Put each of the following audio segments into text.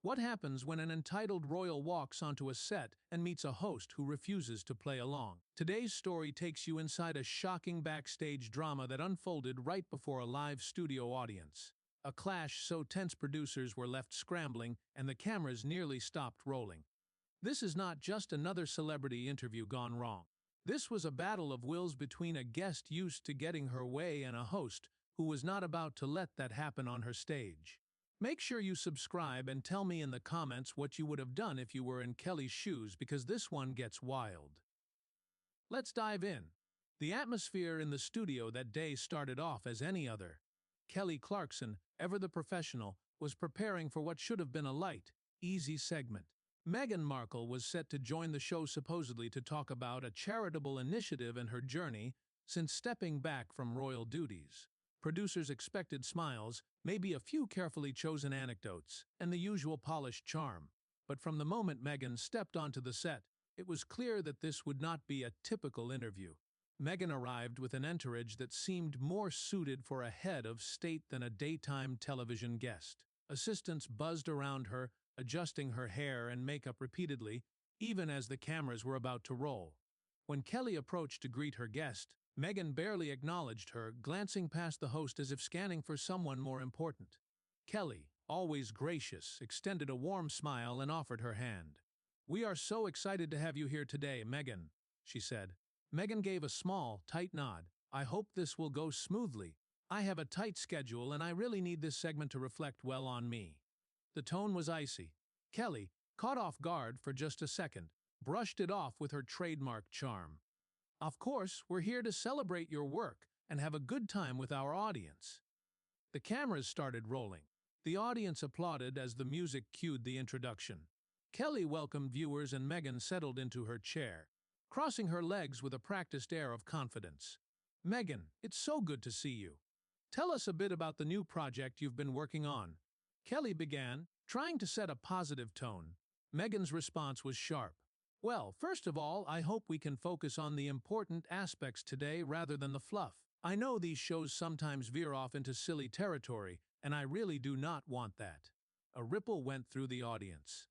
What happens when an entitled royal walks onto a set and meets a host who refuses to play along? Today's story takes you inside a shocking backstage drama that unfolded right before a live studio audience. A clash so tense producers were left scrambling and the cameras nearly stopped rolling. This is not just another celebrity interview gone wrong. This was a battle of wills between a guest used to getting her way and a host who was not about to let that happen on her stage. Make sure you subscribe and tell me in the comments what you would have done if you were in Kelly's shoes, because this one gets wild. Let's dive in. The atmosphere in the studio that day started off as any other. Kelly Clarkson, ever the professional, was preparing for what should have been a light, easy segment. Meghan Markle was set to join the show supposedly to talk about a charitable initiative and her journey since stepping back from royal duties. Producers expected smiles, maybe a few carefully chosen anecdotes, and the usual polished charm. But from the moment Meghan stepped onto the set, it was clear that this would not be a typical interview. Meghan arrived with an entourage that seemed more suited for a head of state than a daytime television guest. Assistants buzzed around her, adjusting her hair and makeup repeatedly, even as the cameras were about to roll. When Kelly approached to greet her guest, Meghan barely acknowledged her, glancing past the host as if scanning for someone more important. Kelly, always gracious, extended a warm smile and offered her hand. "We are so excited to have you here today, Meghan," she said. Meghan gave a small, tight nod. "I hope this will go smoothly. I have a tight schedule and I really need this segment to reflect well on me." The tone was icy. Kelly, caught off guard for just a second, brushed it off with her trademark charm. "Of course, we're here to celebrate your work and have a good time with our audience." The cameras started rolling. The audience applauded as the music cued the introduction. Kelly welcomed viewers and Meghan settled into her chair, crossing her legs with a practiced air of confidence. "Meghan, it's so good to see you. Tell us a bit about the new project you've been working on." Kelly began, trying to set a positive tone. Meghan's response was sharp. "Well, first of all, I hope we can focus on the important aspects today rather than the fluff. I know these shows sometimes veer off into silly territory, and I really do not want that." A ripple went through the audience.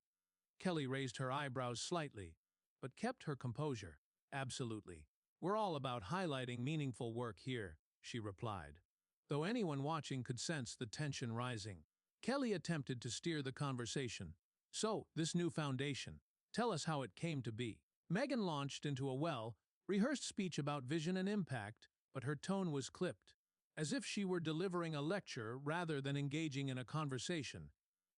Kelly raised her eyebrows slightly, but kept her composure. "Absolutely. We're all about highlighting meaningful work here," she replied, though anyone watching could sense the tension rising. Kelly attempted to steer the conversation. "So, this new foundation. Tell us how it came to be." Meghan launched into a well-rehearsed speech about vision and impact, but her tone was clipped, as if she were delivering a lecture rather than engaging in a conversation.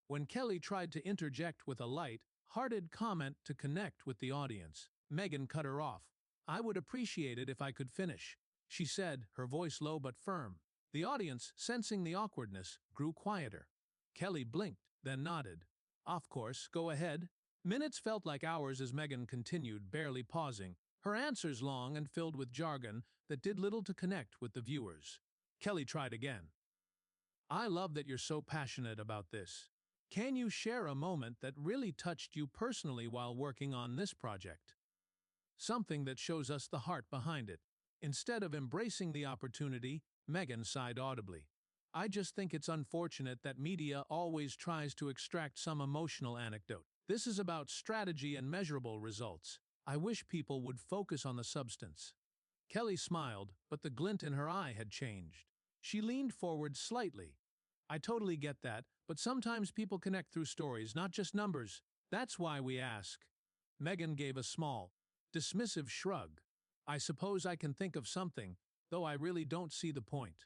When Kelly tried to interject with a light-hearted comment to connect with the audience, Meghan cut her off. "I would appreciate it if I could finish," she said, her voice low but firm. The audience, sensing the awkwardness, grew quieter. Kelly blinked, then nodded. "Of course, go ahead." Minutes felt like hours as Meghan continued, barely pausing, her answers long and filled with jargon that did little to connect with the viewers. Kelly tried again. "I love that you're so passionate about this. Can you share a moment that really touched you personally while working on this project? Something that shows us the heart behind it." Instead of embracing the opportunity, Meghan sighed audibly. "I just think it's unfortunate that media always tries to extract some emotional anecdote. This is about strategy and measurable results. I wish people would focus on the substance." Kelly smiled, but the glint in her eye had changed. She leaned forward slightly. "I totally get that, but sometimes people connect through stories, not just numbers. That's why we ask." Meghan gave a small, dismissive shrug. "I suppose I can think of something, though I really don't see the point."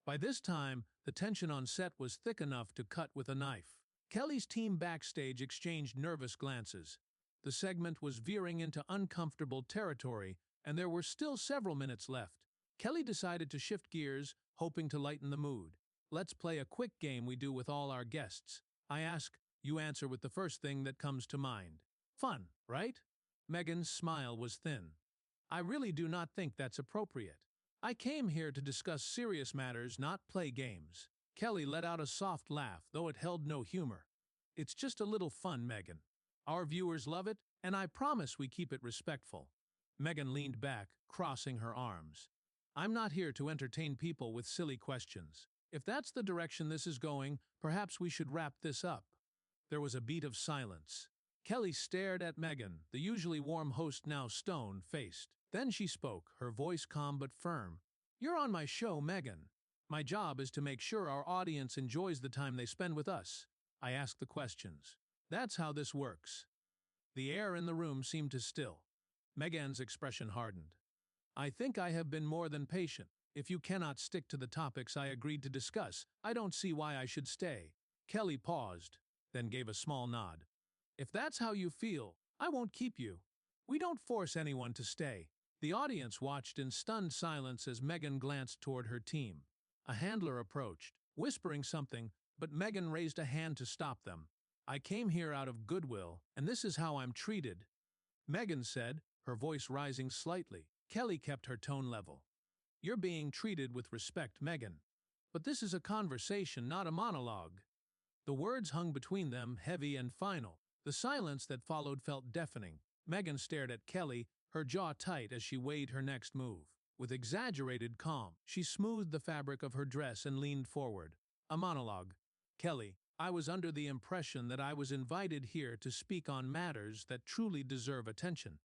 By this time, the tension on set was thick enough to cut with a knife. Kelly's team backstage exchanged nervous glances. The segment was veering into uncomfortable territory, and there were still several minutes left. Kelly decided to shift gears, hoping to lighten the mood. "Let's play a quick game we do with all our guests. I ask, you answer with the first thing that comes to mind. Fun, right?" Meghan's smile was thin. "I really do not think that's appropriate. I came here to discuss serious matters, not play games." Kelly let out a soft laugh, though it held no humor. "It's just a little fun, Meghan. Our viewers love it, and I promise we keep it respectful." Meghan leaned back, crossing her arms. "I'm not here to entertain people with silly questions. If that's the direction this is going, perhaps we should wrap this up." There was a beat of silence. Kelly stared at Meghan, the usually warm host now stone-faced. Then she spoke, her voice calm but firm. "You're on my show, Meghan. My job is to make sure our audience enjoys the time they spend with us. I ask the questions. That's how this works." The air in the room seemed to still. Meghan's expression hardened. "I think I have been more than patient. If you cannot stick to the topics I agreed to discuss, I don't see why I should stay." Kelly paused, then gave a small nod. "If that's how you feel, I won't keep you. We don't force anyone to stay." The audience watched in stunned silence as Meghan glanced toward her team. A handler approached, whispering something, but Meghan raised a hand to stop them. "I came here out of goodwill, and this is how I'm treated," Meghan said, her voice rising slightly. Kelly kept her tone level. "You're being treated with respect, Meghan. But this is a conversation, not a monologue." The words hung between them, heavy and final. The silence that followed felt deafening. Meghan stared at Kelly, her jaw tight as she weighed her next move. With exaggerated calm, she smoothed the fabric of her dress and leaned forward. "A monologue. Kelly, I was under the impression that I was invited here to speak on matters that truly deserve attention,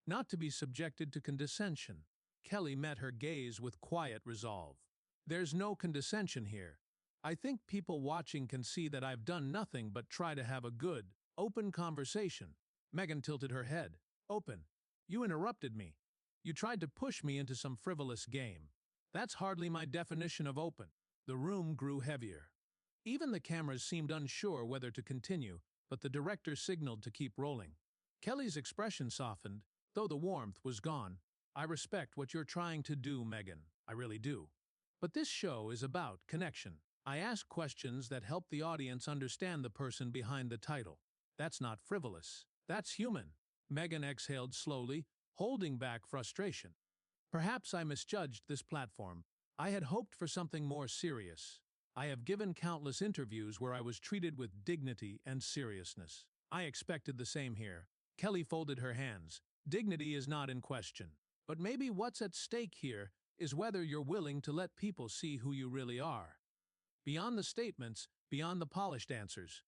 not to be subjected to condescension." Kelly met her gaze with quiet resolve. "There's no condescension here. I think people watching can see that I've done nothing but try to have a good, open conversation." Meghan tilted her head. "Open? You interrupted me. You tried to push me into some frivolous game. That's hardly my definition of open." The room grew heavier. Even the cameras seemed unsure whether to continue, but the director signaled to keep rolling. Kelly's expression softened, though the warmth was gone. "I respect what you're trying to do, Meghan. I really do. But this show is about connection. I ask questions that help the audience understand the person behind the title. That's not frivolous. That's human." Meghan exhaled slowly, holding back frustration. "Perhaps I misjudged this platform. I had hoped for something more serious. I have given countless interviews where I was treated with dignity and seriousness. I expected the same here." Kelly folded her hands. "Dignity is not in question. But maybe what's at stake here is whether you're willing to let people see who you really are. Beyond the statements, beyond the polished answers."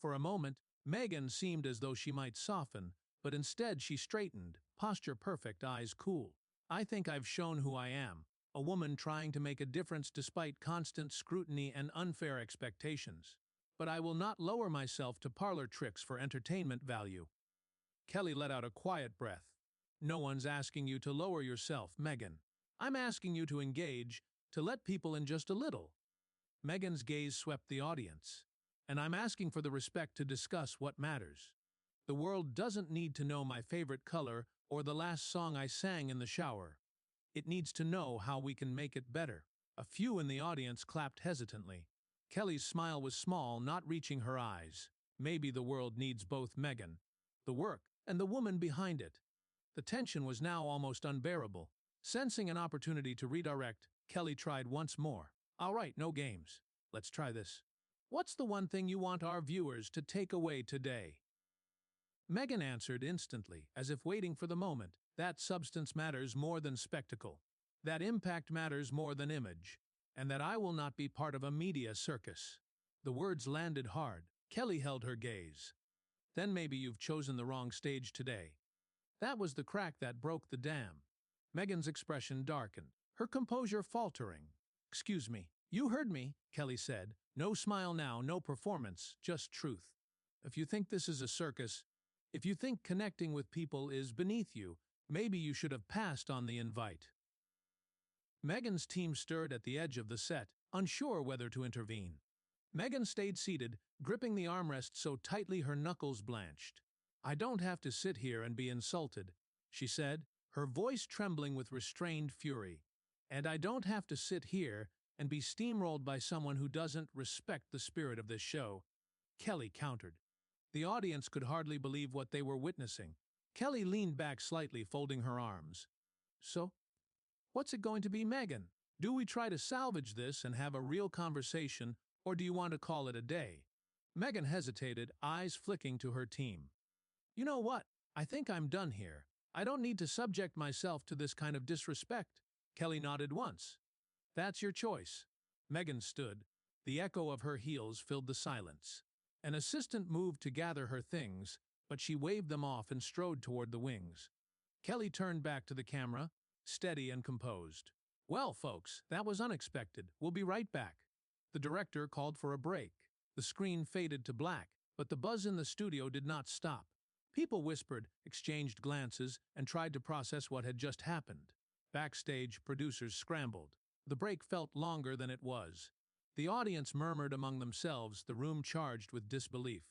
For a moment, Meghan seemed as though she might soften, but instead she straightened, posture perfect, eyes cool. "I think I've shown who I am, a woman trying to make a difference despite constant scrutiny and unfair expectations. But I will not lower myself to parlor tricks for entertainment value." Kelly let out a quiet breath. "No one's asking you to lower yourself, Meghan. I'm asking you to engage, to let people in just a little." Meghan's gaze swept the audience. "And I'm asking for the respect to discuss what matters. The world doesn't need to know my favorite color or the last song I sang in the shower. It needs to know how we can make it better." A few in the audience clapped hesitantly. Kelly's smile was small, not reaching her eyes. Maybe the world needs both Meghan, the work, and the woman behind it. The tension was now almost unbearable. Sensing an opportunity to redirect, Kelly tried once more. "All right, no games. Let's try this. What's the one thing you want our viewers to take away today?" Meghan answered instantly, as if waiting for the moment. "That substance matters more than spectacle. That impact matters more than image. And that I will not be part of a media circus." The words landed hard. Kelly held her gaze. "Then maybe you've chosen the wrong stage today." That was the crack that broke the dam. Meghan's expression darkened, her composure faltering. "Excuse me. You heard me," Kelly said. "No smile now, no performance, just truth. If you think this is a circus, if you think connecting with people is beneath you, maybe you should have passed on the invite." Meghan's team stirred at the edge of the set, unsure whether to intervene. Meghan stayed seated, gripping the armrest so tightly her knuckles blanched. "I don't have to sit here and be insulted," she said, her voice trembling with restrained fury. "And I don't have to sit here and be steamrolled by someone who doesn't respect the spirit of this show," Kelly countered. The audience could hardly believe what they were witnessing. Kelly leaned back slightly, folding her arms. "So, what's it going to be, Meghan? Do we try to salvage this and have a real conversation, or do you want to call it a day?" Meghan hesitated, eyes flicking to her team. "You know what? I think I'm done here. I don't need to subject myself to this kind of disrespect." Kelly nodded once. "That's your choice." Meghan stood. The echo of her heels filled the silence. An assistant moved to gather her things, but she waved them off and strode toward the wings. Kelly turned back to the camera, steady and composed. "Well, folks, that was unexpected. We'll be right back." The director called for a break. The screen faded to black, but the buzz in the studio did not stop. People whispered, exchanged glances, and tried to process what had just happened. Backstage, producers scrambled. The break felt longer than it was. The audience murmured among themselves, the room charged with disbelief.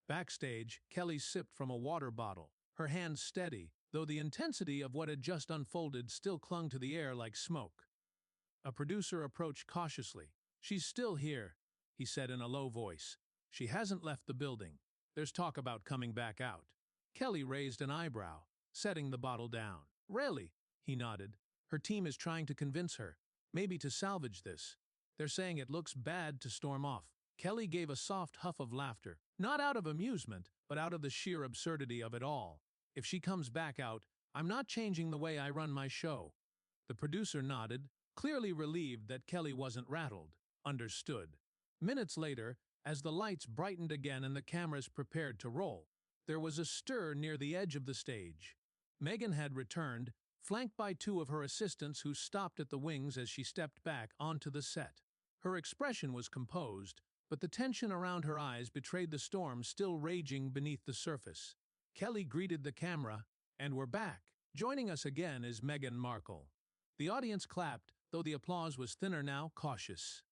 Backstage, Kelly sipped from a water bottle, her hands steady, though the intensity of what had just unfolded still clung to the air like smoke. A producer approached cautiously. "She's still here," he said in a low voice. "She hasn't left the building. There's talk about coming back out." Kelly raised an eyebrow, setting the bottle down. "Really?" He nodded. "Her team is trying to convince her, maybe to salvage this. They're saying it looks bad to storm off." Kelly gave a soft huff of laughter, not out of amusement, but out of the sheer absurdity of it all. "If she comes back out, I'm not changing the way I run my show." The producer nodded, clearly relieved that Kelly wasn't rattled. Understood. Minutes later, as the lights brightened again and the cameras prepared to roll, there was a stir near the edge of the stage. Meghan had returned, flanked by two of her assistants who stopped at the wings as she stepped back onto the set. Her expression was composed, but the tension around her eyes betrayed the storm still raging beneath the surface. Kelly greeted the camera, and "We're back. Joining us again is Meghan Markle." The audience clapped, though the applause was thinner now, cautious.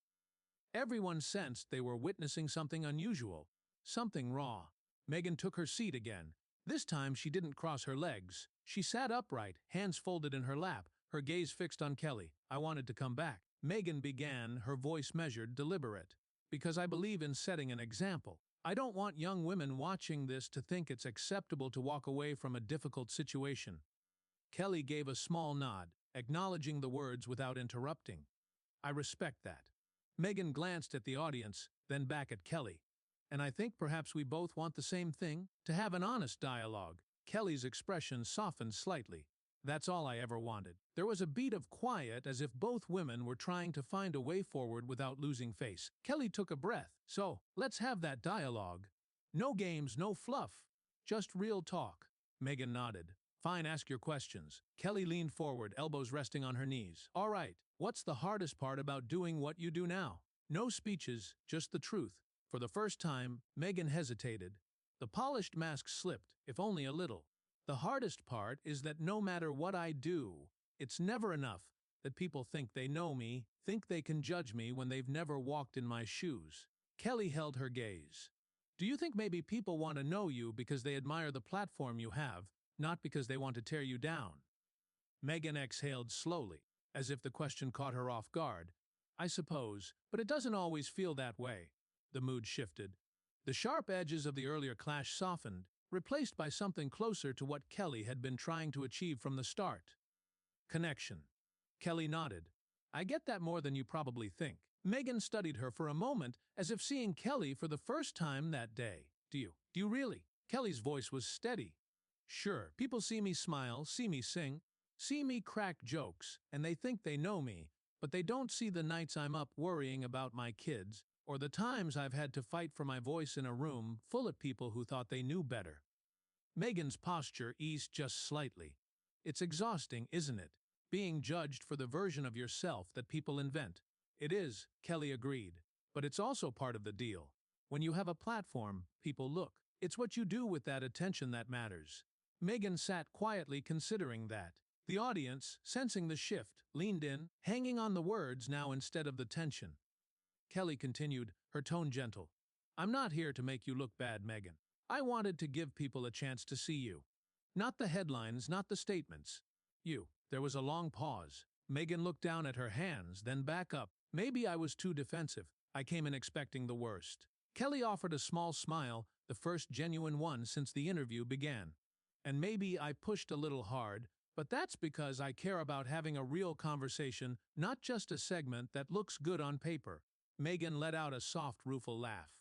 Everyone sensed they were witnessing something unusual, something raw. Meghan took her seat again. This time she didn't cross her legs. She sat upright, hands folded in her lap, her gaze fixed on Kelly. "I wanted to come back," Meghan began, her voice measured, deliberate, "because I believe in setting an example. I don't want young women watching this to think it's acceptable to walk away from a difficult situation." Kelly gave a small nod, acknowledging the words without interrupting. "I respect that." Meghan glanced at the audience, then back at Kelly. "And I think perhaps we both want the same thing, to have an honest dialogue." Kelly's expression softened slightly. "That's all I ever wanted." There was a beat of quiet, as if both women were trying to find a way forward without losing face. Kelly took a breath. "So, let's have that dialogue. No games, no fluff. Just real talk." Meghan nodded. "Fine, ask your questions." Kelly leaned forward, elbows resting on her knees. "All right, what's the hardest part about doing what you do now?" No speeches, just the truth. For the first time, Meghan hesitated. The polished mask slipped, if only a little. "The hardest part is that no matter what I do, it's never enough that people think they know me, think they can judge me when they've never walked in my shoes." Kelly held her gaze. "Do you think maybe people want to know you because they admire the platform you have, not because they want to tear you down?" Meghan exhaled slowly, as if the question caught her off guard. "I suppose, but it doesn't always feel that way." The mood shifted. The sharp edges of the earlier clash softened, replaced by something closer to what Kelly had been trying to achieve from the start. Connection. Kelly nodded. "I get that more than you probably think." Meghan studied her for a moment, as if seeing Kelly for the first time that day. Do you really?" Kelly's voice was steady. "Sure, people see me smile, see me sing, see me crack jokes, and they think they know me, but they don't see the nights I'm up worrying about my kids, or the times I've had to fight for my voice in a room full of people who thought they knew better." Meghan's posture eased just slightly. "It's exhausting, isn't it? Being judged for the version of yourself that people invent." "It is," Kelly agreed. "But it's also part of the deal. When you have a platform, people look. It's what you do with that attention that matters." Meghan sat quietly considering that. The audience, sensing the shift, leaned in, hanging on the words now instead of the tension. Kelly continued, her tone gentle. "I'm not here to make you look bad, Meghan. I wanted to give people a chance to see you. Not the headlines, not the statements. You." There was a long pause. Meghan looked down at her hands, then back up. "Maybe I was too defensive. I came in expecting the worst." Kelly offered a small smile, the first genuine one since the interview began. "And maybe I pushed a little hard, but that's because I care about having a real conversation, not just a segment that looks good on paper." Meghan let out a soft, rueful laugh.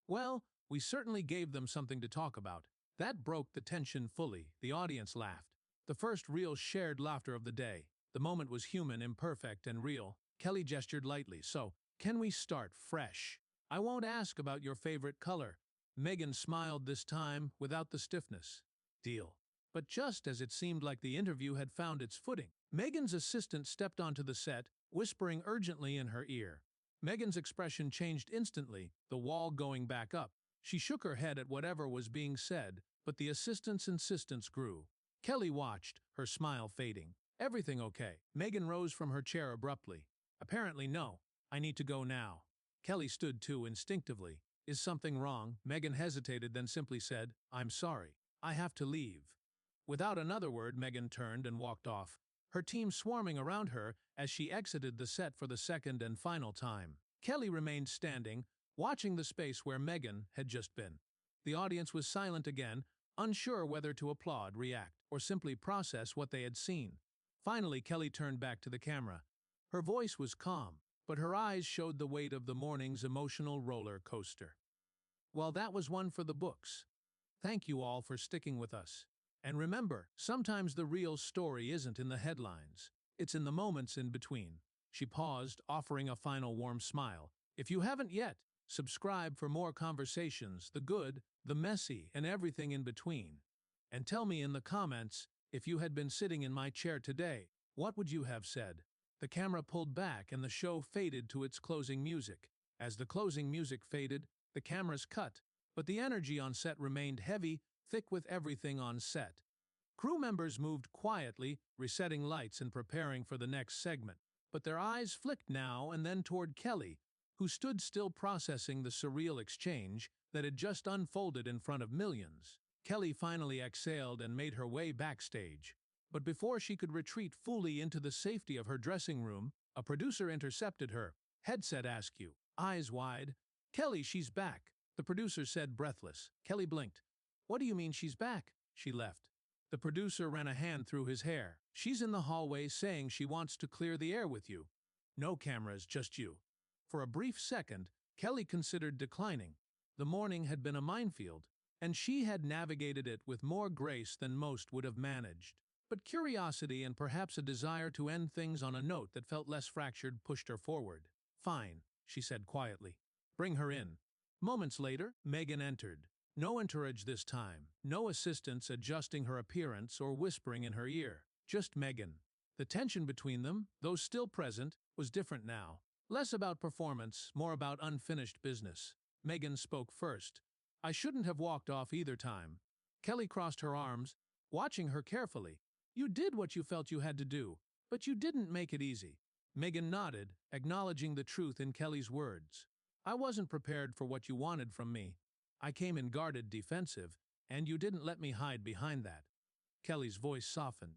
"Well, we certainly gave them something to talk about." That broke the tension fully. The audience laughed. The first real shared laughter of the day. The moment was human, imperfect, and real. Kelly gestured lightly. "So, can we start fresh? I won't ask about your favorite color. Meghan smiled this time without the stiffness. Deal. But just as it seemed like the interview had found its footing, Meghan's assistant stepped onto the set, whispering urgently in her ear. Meghan's expression changed instantly, the wall going back up. She shook her head at whatever was being said, but the assistant's insistence grew. Kelly watched, her smile fading. Everything okay? Meghan rose from her chair abruptly. Apparently no. I need to go now. Kelly stood too instinctively. Is something wrong? Meghan hesitated, then simply said, I'm sorry. I have to leave. Without another word, Meghan turned and walked off, her team swarming around her as she exited the set for the second and final time. Kelly remained standing, watching the space where Meghan had just been. The audience was silent again, unsure whether to applaud, react, or simply process what they had seen. Finally, Kelly turned back to the camera. Her voice was calm, but her eyes showed the weight of the morning's emotional roller coaster. Well, that was one for the books. Thank you all for sticking with us. And remember, sometimes the real story isn't in the headlines. It's in the moments in between. She paused, offering a final warm smile. If you haven't yet, subscribe for more conversations, the good, the messy, and everything in between. And tell me in the comments, if you had been sitting in my chair today, what would you have said? The camera pulled back and the show faded to its closing music. As the closing music faded, the cameras cut, but the energy on set remained heavy, thick with everything on set. Crew members moved quietly, resetting lights and preparing for the next segment, but their eyes flicked now and then toward Kelly, who stood still processing the surreal exchange that had just unfolded in front of millions. Kelly finally exhaled and made her way backstage. But before she could retreat fully into the safety of her dressing room, a producer intercepted her. Headset askew, eyes wide. Kelly, she's back, the producer said, breathless. Kelly blinked. What do you mean she's back? She left. The producer ran a hand through his hair. She's in the hallway saying she wants to clear the air with you. No cameras, just you. For a brief second, Kelly considered declining. The morning had been a minefield, and she had navigated it with more grace than most would have managed. But curiosity and perhaps a desire to end things on a note that felt less fractured pushed her forward. Fine, she said quietly. Bring her in. Moments later, Meghan entered. No entourage this time, no assistants adjusting her appearance or whispering in her ear. Just Meghan. The tension between them, though still present, was different now. Less about performance, more about unfinished business. Meghan spoke first. I shouldn't have walked off either time. Kelly crossed her arms, watching her carefully. You did what you felt you had to do, but you didn't make it easy. Meghan nodded, acknowledging the truth in Kelly's words. I wasn't prepared for what you wanted from me. I came in guarded, defensive, and you didn't let me hide behind that. Kelly's voice softened,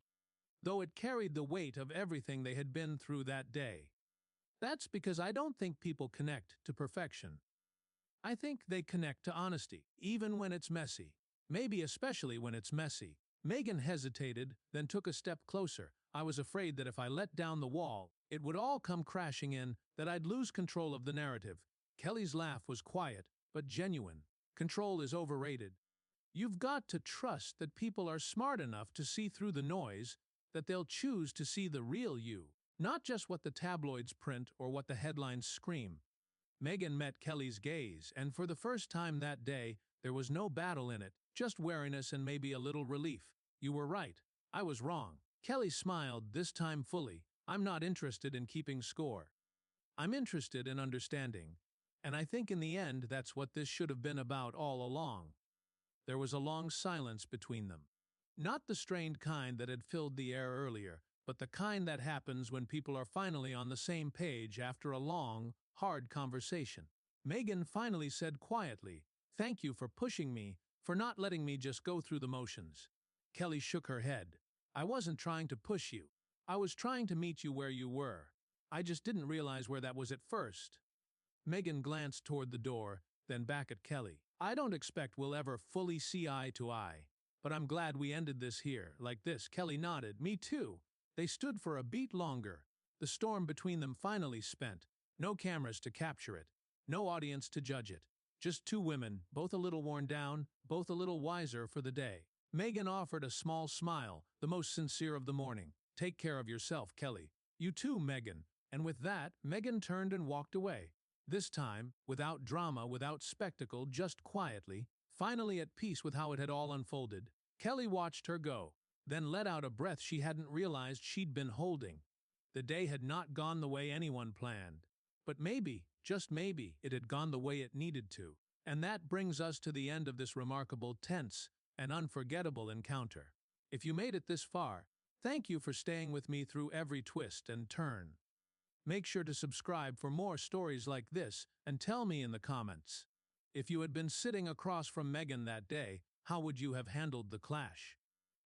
though it carried the weight of everything they had been through that day. That's because I don't think people connect to perfection. I think they connect to honesty, even when it's messy. Maybe especially when it's messy. Meghan hesitated, then took a step closer. I was afraid that if I let down the wall, it would all come crashing in, that I'd lose control of the narrative. Kelly's laugh was quiet, but genuine. Control is overrated. You've got to trust that people are smart enough to see through the noise, that they'll choose to see the real you, not just what the tabloids print or what the headlines scream. Meghan met Kelly's gaze, and for the first time that day, there was no battle in it, just wariness and maybe a little relief. You were right. I was wrong. Kelly smiled, this time fully. I'm not interested in keeping score. I'm interested in understanding. And I think in the end that's what this should have been about all along. There was a long silence between them. Not the strained kind that had filled the air earlier, but the kind that happens when people are finally on the same page after a long, hard conversation. Meghan finally said quietly, "Thank you for pushing me, for not letting me just go through the motions." Kelly shook her head. I wasn't trying to push you. I was trying to meet you where you were. I just didn't realize where that was at first. Meghan glanced toward the door, then back at Kelly. I don't expect we'll ever fully see eye to eye, but I'm glad we ended this here, like this. Kelly nodded. Me too. They stood for a beat longer. The storm between them finally spent. No cameras to capture it. No audience to judge it. Just two women, both a little worn down, both a little wiser for the day. Meghan offered a small smile, the most sincere of the morning. Take care of yourself, Kelly. You too, Meghan. And with that, Meghan turned and walked away. This time, without drama, without spectacle, just quietly, Finally at peace with how it had all unfolded, Kelly watched her go, then let out a breath she hadn't realized she'd been holding. The day had not gone the way anyone planned. But maybe, just maybe, it had gone the way it needed to. And that brings us to the end of this remarkable, tense, and unforgettable encounter. If you made it this far, thank you for staying with me through every twist and turn. Make sure to subscribe for more stories like this and tell me in the comments. If you had been sitting across from Meghan that day, how would you have handled the clash?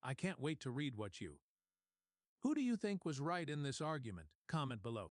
I can't wait to read what you. Who do you think was right in this argument? Comment below.